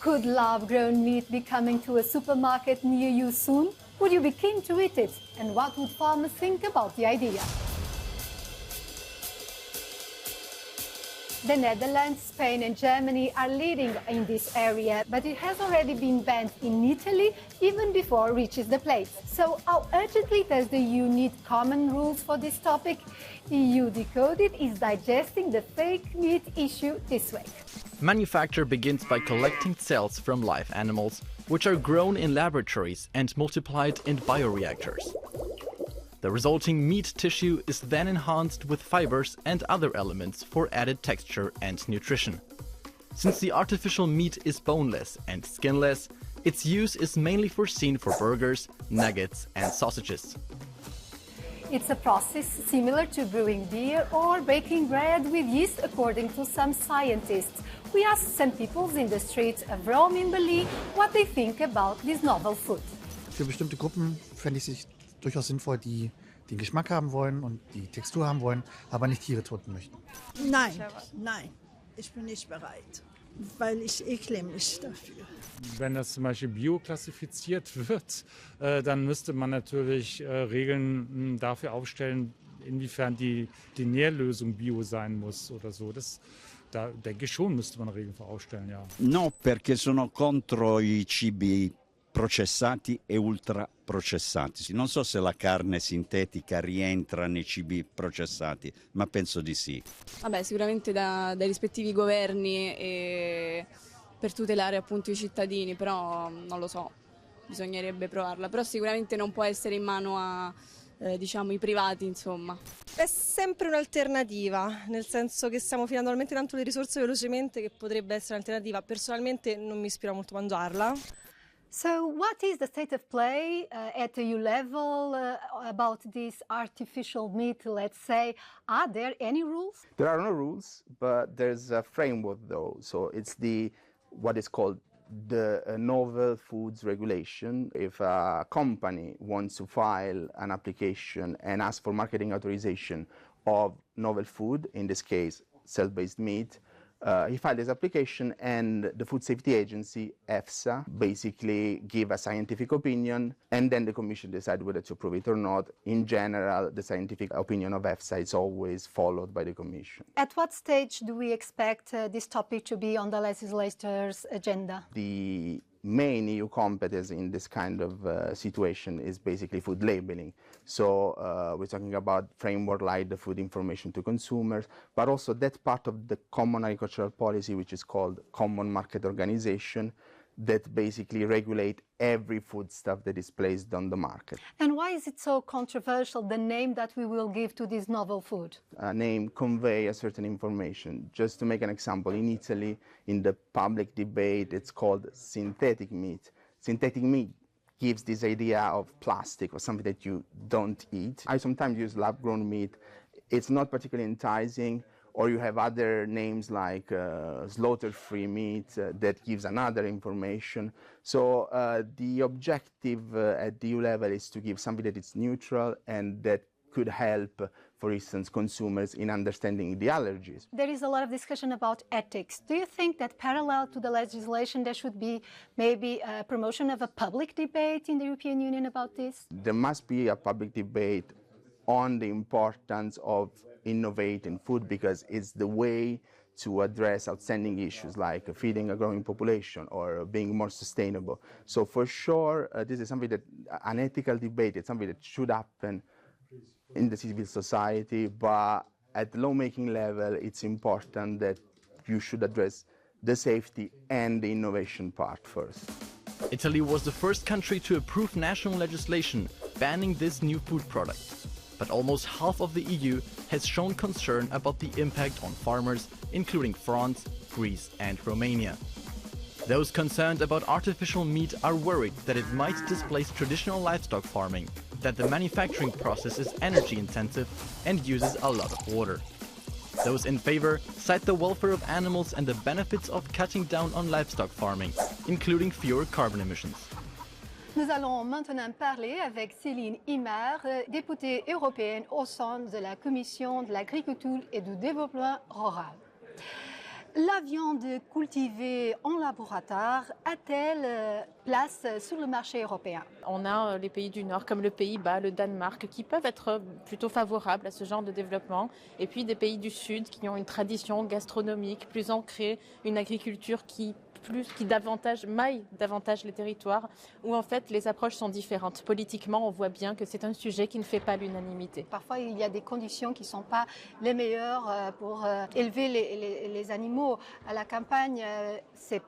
Could lab-grown meat be coming to a supermarket near you soon? Would you be keen to eat it? And what would farmers think about the idea? The Netherlands, Spain and Germany are leading in this area, but it has already been banned in Italy even before it reaches the plates. So how urgently does the EU need common rules for this topic? eu-decoded is digesting the fake meat issue this week. Manufacture begins by collecting cells from live animals, which are grown in laboratories and multiplied in bioreactors. The resulting meat tissue is then enhanced with fibers and other elements for added texture and nutrition. Since the artificial meat is boneless and skinless, its use is mainly foreseen for burgers, nuggets and sausages. It's a process similar to brewing beer or baking bread with yeast, according to some scientists. We asked some people in the streets of Rome in Berlin what they think about this novel food. Für bestimmte Gruppen fände ich es durchaus sinnvoll, die den Geschmack haben wollen und die Textur haben wollen, aber nicht Tiere töten möchten. Nein, ich bin nicht bereit, weil ich ekle mich dafür. Wenn das zum Beispiel bioklassifiziert wird, dann müsste man natürlich Regeln dafür aufstellen, inwiefern die Nährlösung bio sein muss oder so. Da denke ich schon, müsste man Regeln für aufstellen, ja. No, perché sono contro i cibi processati e ultraprocessati. Non so se la carne sintetica rientra nei cibi processati, ma penso di sì. Vabbè, sicuramente dai rispettivi governi e per tutelare appunto i cittadini, però non lo so, bisognerebbe provarla. Però sicuramente non può essere in mano a diciamo i privati, insomma. È sempre un'alternativa, nel senso che stiamo finendo talmente tanto le risorse velocemente che potrebbe essere un'alternativa. Personalmente non mi ispira molto mangiarla. So what is the state of play at EU level about this artificial meat, let's say? Are there any rules? There are no rules, but there's a framework though. So it's what is called the novel foods regulation. If a company wants to file an application and ask for marketing authorization of novel food, in this case cell-based meat, he filed his application and the Food Safety Agency, EFSA, basically give a scientific opinion and then the Commission decide whether to approve it or not. In general, the scientific opinion of EFSA is always followed by the Commission. At what stage do we expect this topic to be on the legislators' agenda? The main EU competence in this kind of situation is basically food labeling. So we're talking about framework like the food information to consumers, but also that part of the common agricultural policy which is called common market organization that basically regulate every foodstuff that is placed on the market. And why is it so controversial, the name that we will give to this novel food? A name convey a certain information. Just to make an example, in Italy, in the public debate, it's called synthetic meat. Synthetic meat gives this idea of plastic or something that you don't eat. I sometimes use lab-grown meat. It's not particularly enticing. Or you have other names like slaughter-free meat that gives another information. So the objective at the EU level is to give something that is neutral and that could help, for instance, consumers in understanding the allergies. There is a lot of discussion about ethics. Do you think that parallel to the legislation there should be maybe a promotion of a public debate in the European Union about this? There must be a public debate on the importance of innovating food because it's the way to address outstanding issues like feeding a growing population or being more sustainable. So for sure, this is something that an ethical debate, it's something that should happen in the civil society, but at the lawmaking level, it's important that you should address the safety and the innovation part first. Italy was the first country to approve national legislation banning this new food product. But almost half of the EU has shown concern about the impact on farmers, including France, Greece and Romania. Those concerned about artificial meat are worried that it might displace traditional livestock farming, that the manufacturing process is energy intensive and uses a lot of water. Those in favor cite the welfare of animals and the benefits of cutting down on livestock farming, including fewer carbon emissions. Nous allons maintenant parler avec Céline Imar, députée européenne au sein de la Commission de l'agriculture et du développement rural. La viande cultivée en laboratoire a-t-elle place sur le marché européen? On a les pays du Nord comme le Pays-Bas, le Danemark qui peuvent être plutôt favorables à ce genre de développement et puis des pays du Sud qui ont une tradition gastronomique plus ancrée, une agriculture qui maille davantage les territoires, où en fait les approches sont différentes. Politiquement, on voit bien que c'est un sujet qui ne fait pas l'unanimité. Parfois, il y a des conditions qui ne sont pas les meilleures pour élever les animaux. À la campagne, c'est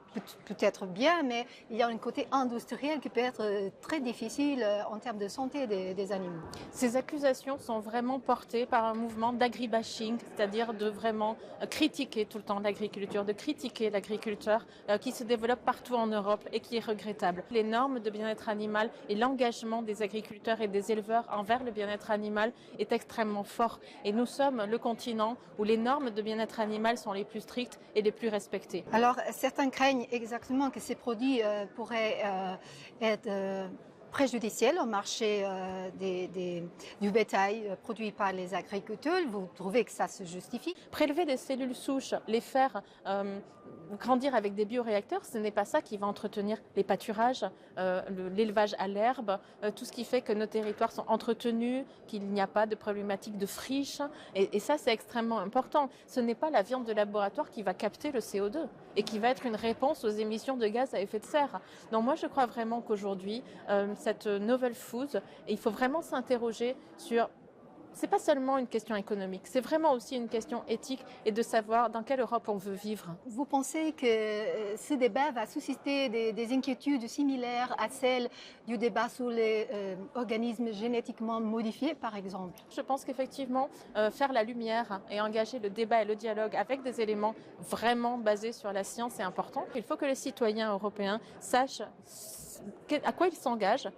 peut-être bien, mais il y a un côté industriel qui peut être très difficile en termes de santé des animaux. Ces accusations sont vraiment portées par un mouvement d'agribashing, c'est-à-dire de vraiment critiquer tout le temps l'agriculture, de critiquer l'agriculteur qui se développe partout en Europe et qui est regrettable. Les normes de bien-être animal et l'engagement des agriculteurs et des éleveurs envers le bien-être animal est extrêmement fort. Et nous sommes le continent où les normes de bien-être animal sont les plus strictes et les plus respectées. Alors, certains craignent exactement que ces produits pourraient être préjudiciel au marché du bétail produit par les agriculteurs. Vous trouvez que ça se justifie? Prélever des cellules souches, les faire grandir avec des bioréacteurs, ce n'est pas ça qui va entretenir les pâturages, l'élevage à l'herbe, tout ce qui fait que nos territoires sont entretenus, qu'il n'y a pas de problématique de friche. Et ça, c'est extrêmement important. Ce n'est pas la viande de laboratoire qui va capter le CO2 et qui va être une réponse aux émissions de gaz à effet de serre. Donc moi, je crois vraiment qu'aujourd'hui, cette novel food, il faut vraiment s'interroger sur... C'est pas seulement une question économique, c'est vraiment aussi une question éthique et de savoir dans quelle Europe on veut vivre. Vous pensez que ce débat va susciter des inquiétudes similaires à celles du débat sur les organismes génétiquement modifiés, par exemple? Je pense qu'effectivement, faire la lumière et engager le débat et le dialogue avec des éléments vraiment basés sur la science est important. Il faut que les citoyens européens sachent à quoi ils s'engagent.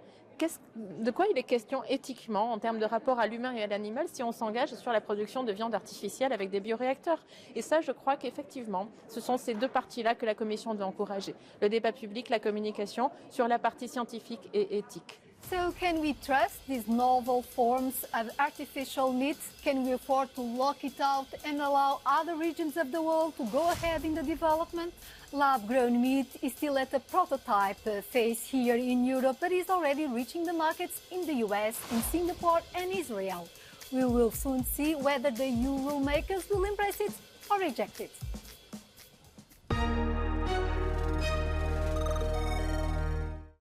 De quoi il est question éthiquement en termes de rapport à l'humain et à l'animal si on s'engage sur la production de viande artificielle avec des bioréacteurs. Et ça, je crois qu'effectivement, ce sont ces deux parties-là que la Commission doit encourager. Le débat public, la communication sur la partie scientifique et éthique. So can we trust these novel forms of artificial meat? Can we afford to lock it out and allow other regions of the world to go ahead in the development? Lab-grown meat is still at the prototype phase here in Europe, but is already reaching the markets in the US, in Singapore and Israel. We will soon see whether the EU rulemakers will embrace it or reject it.